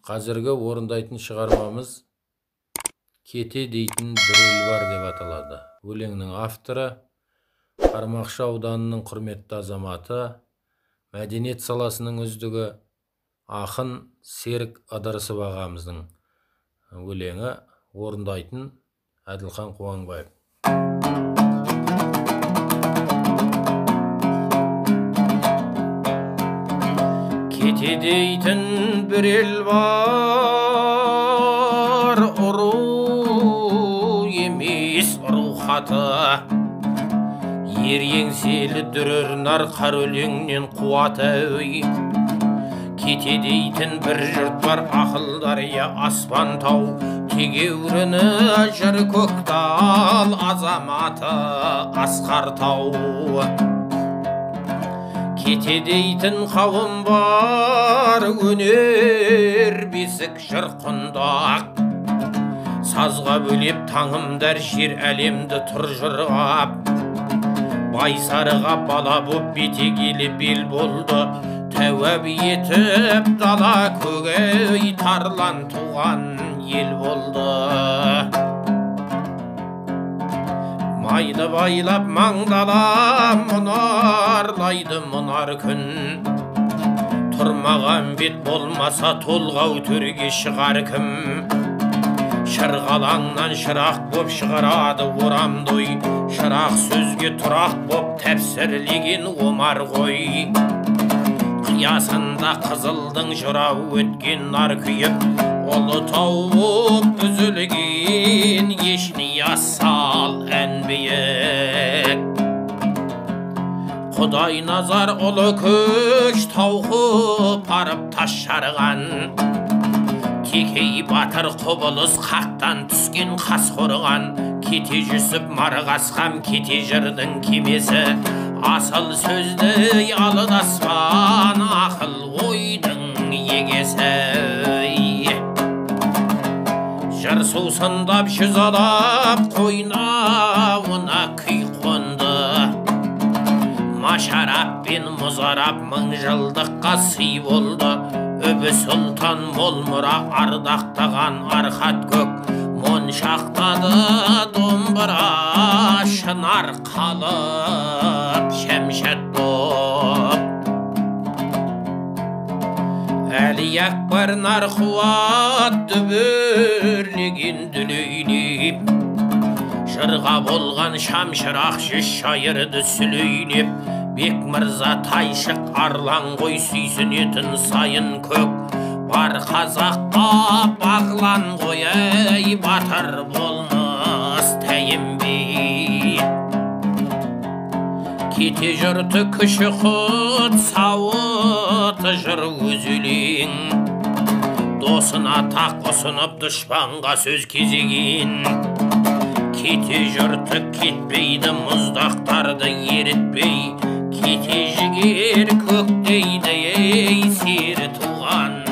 Қазіргі орындайтын шығармамыз «Кете» дейтін бір ел бар деп аталады. Өлеңнің авторы Қармақшы ауданының құрметті азаматы, мәдениет саласының үздігі ақын Серік Ыдырысов ағамыздың өлеңі, орындайтын Әділхан Қуанбаев. Кете дейтін бір ел бар, ұру емес рухаты, ер еңселі дүрер нар қар өлеңнен қуаты өй. Кете дейтін бір жұрт бар, ақылдар я аспан тау, тегеуріні жыр көктал, азаматы асқар тау. Кете дейтін қауым бар, өнер бесік жыр құндақ, сазға бөлеп таңымдар жер әлемді тұр жырғап. Байсарыға бала боп бетегелі бел болды, тәуәп етіп дала көгей тарлан туған ел болды. Майды байлап маңдала мұнарлайды мұнар күн, тұрмаған бет болмаса толғау төрге шығар кім. Шырғалаңнан шырақ боп шығарады орамдой, шырақ сөзге тұрақ боп тәпсірлеген омар ғой. Қиясында қызылдың жырау өткен нар күйіп, ұлы тау боп үзілген ешіне асал ән биік. Құдай назар ұлы көш тауқы парып тас жарған, Кекей батыр құбылыс қақтан түскен қас қорған. Кете жүсіп марғасқам кете жырдың кемесі, асыл сөзді алыдаспан ақыл ойдың егесі. Жыр сусындап жүз алап қойнауына күй қонды, машарап пен мұзарап мың жылдыққа сый болды. Өбі сұлтан мол мұра ардақтаған арқат көк, моншақтады домбыра шынар қалып шәмшат боп. Әлі Акбар нарқуат дүбірлеген дүлейлеп, жырға болған шамшырақ жүз шайырды сүлейлеп. Бек мырза тайшық арлан ғой сүйсінетін сайын көк, бар қазаққа бағлан ғой әй батыр болмас тәйімбей. Кете жұрты күші құт сауыты жыр өз өлең, досына тақ ұсынып дұшпанға сөз кезеген. Кете жұрты кетпейді мұздақтарды ерітпей, кете жігер көктейді ей сері туған